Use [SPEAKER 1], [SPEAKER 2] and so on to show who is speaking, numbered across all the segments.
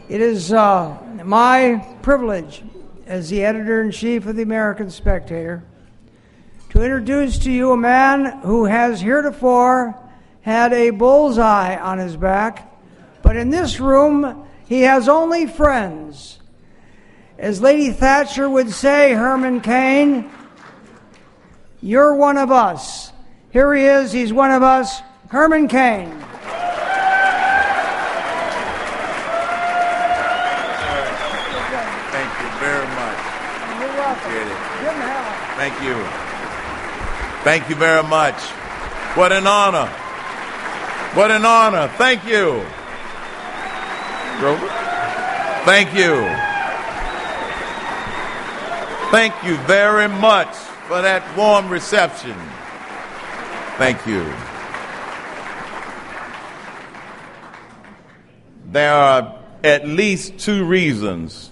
[SPEAKER 1] It is my privilege as the editor-in-chief of the American Spectator to introduce to you a man who has heretofore had a bullseye on his back, but in this room he has only friends. As Lady Thatcher would say, Herman Cain, you're one of us. Here he is, he's one of us, Herman Cain.
[SPEAKER 2] Thank you. Thank you very much. What an honor. What an honor. Thank you. Grover? Thank you. Thank you very much for that warm reception. Thank you. There are at least two reasons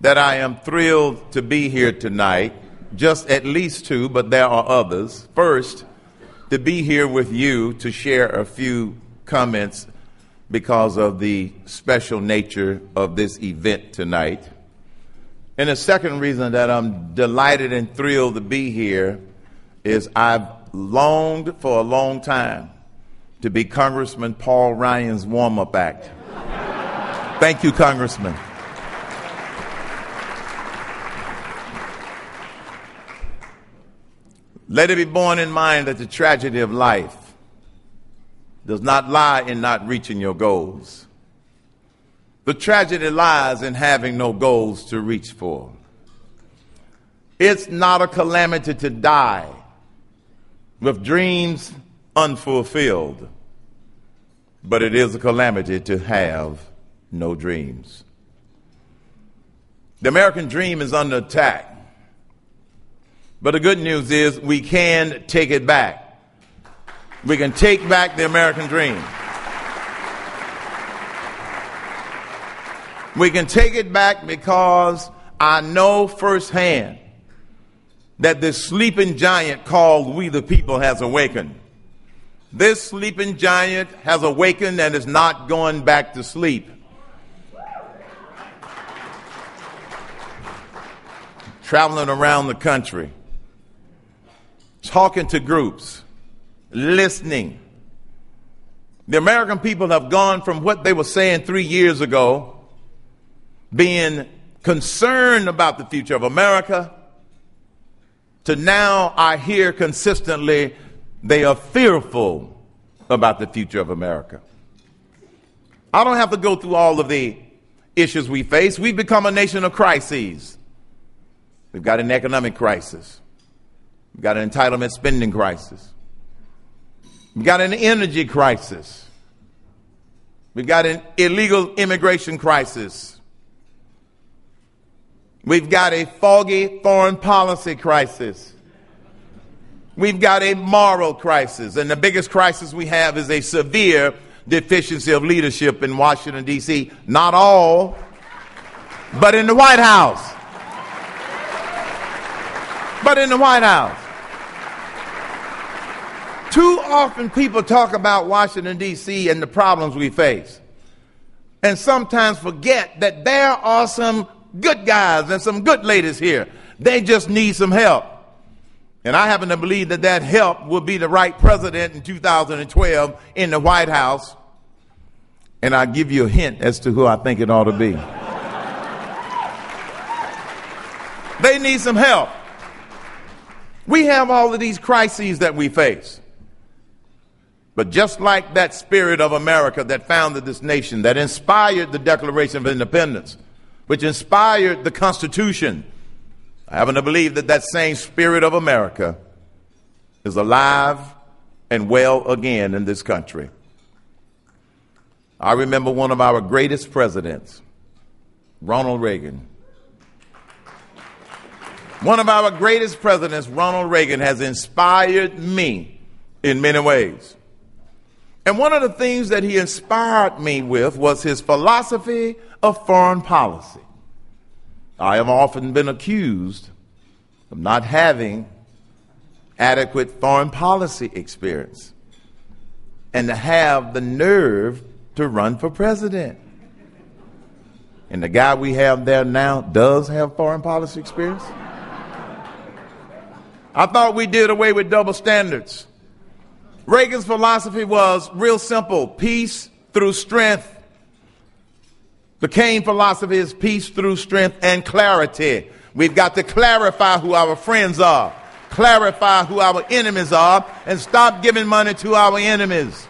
[SPEAKER 2] that I am thrilled to be here tonight. Just at least two, but there are others. First, to be here with you to share a few comments because of the special nature of this event tonight. And the second reason that I'm delighted and thrilled to be here is I've longed for a long time to be Congressman Paul Ryan's warm-up act. Thank you, Congressman. Let it be borne in mind that the tragedy of life does not lie in not reaching your goals. The tragedy lies in having no goals to reach for. It's not a calamity to die with dreams unfulfilled, but it is a calamity to have no dreams. The American dream is under attack. But the good news is we can take it back. We can take back the American dream. We can take it back because I know firsthand that this sleeping giant called we the people has awakened. This sleeping giant has awakened and is not going back to sleep. Traveling around the country, talking to groups, listening. The American people have gone from what they were saying 3 years ago, being concerned about the future of America, to now I hear consistently they are fearful about the future of America. I don't have to go through all of the issues we face. We've become a nation of crises. We've got an economic crisis. We've got an entitlement spending crisis. We've got an energy crisis. We've got an illegal immigration crisis. We've got a foggy foreign policy crisis. We've got a moral crisis. And the biggest crisis we have is a severe deficiency of leadership in Washington, D.C. Not all, but in the White House. But in the White House. Too often people talk about Washington, D.C. and the problems we face, and sometimes forget that there are some good guys and some good ladies here. They just need some help. And I happen to believe that that help will be the right president in 2012 in the White House. And I'll give you a hint as to who I think it ought to be. They need some help. We have all of these crises that we face. But just like that spirit of America that founded this nation, that inspired the Declaration of Independence, which inspired the Constitution, I happen to believe that that same spirit of America is alive and well again in this country. I remember one of our greatest presidents, Ronald Reagan. One of our greatest presidents, Ronald Reagan, has inspired me in many ways. And one of the things that he inspired me with was his philosophy of foreign policy. I have often been accused of not having adequate foreign policy experience and to have the nerve to run for president. And the guy we have there now does have foreign policy experience. I thought we did away with double standards. Reagan's philosophy was real simple: peace through strength. The Cain philosophy is peace through strength and clarity. We've got to clarify who our friends are, clarify who our enemies are, and stop giving money to our enemies.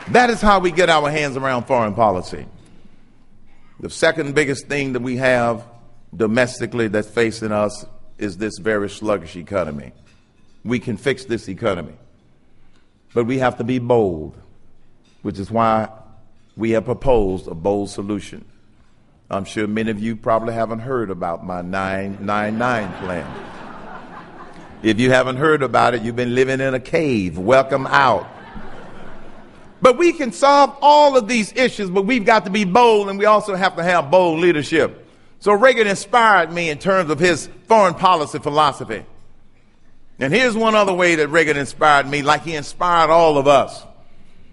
[SPEAKER 2] That is how we get our hands around foreign policy. The second biggest thing that we have domestically that's facing us is this very sluggish economy. We can fix this economy, but we have to be bold, which is why we have proposed a bold solution. I'm sure many of you probably haven't heard about my 999 plan. If you haven't heard about it, you've been living in a cave. Welcome out. But we can solve all of these issues, but we've got to be bold, and we also have to have bold leadership. So Reagan inspired me in terms of his foreign policy philosophy. And here's one other way that Reagan inspired me, like he inspired all of us.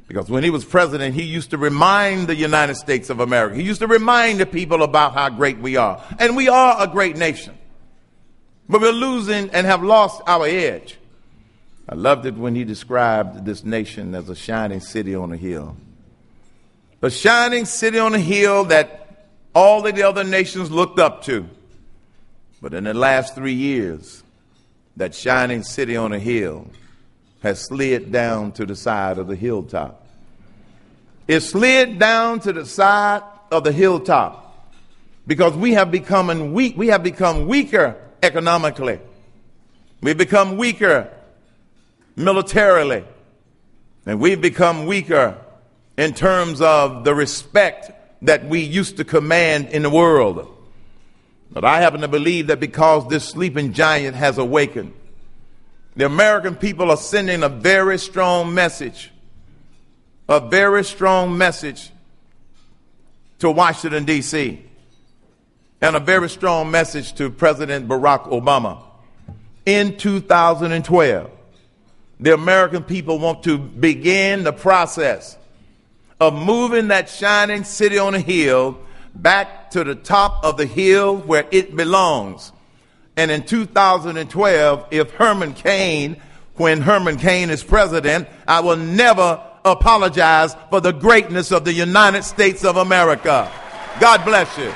[SPEAKER 2] Because when he was president, he used to remind the United States of America. He used to remind the people about how great we are. And we are a great nation. But we're losing and have lost our edge. I loved it when he described this nation as a shining city on a hill. A shining city on a hill that all of the other nations looked up to. But in the last 3 years, that shining city on a hill has slid down to the side of the hilltop. It slid down to the side of the hilltop because we have become weak. We have become weaker economically. We've become weaker militarily. And we've become weaker in terms of the respect that we used to command in the world. But I happen to believe that because this sleeping giant has awakened, the American people are sending a very strong message to Washington, D.C., and a very strong message to President Barack Obama. In 2012, the American people want to begin the process of moving that shining city on a hill back to the top of the hill where it belongs. And in 2012, if Herman Cain, when Herman Cain is president, I will never apologize for the greatness of the United States of America. God bless you.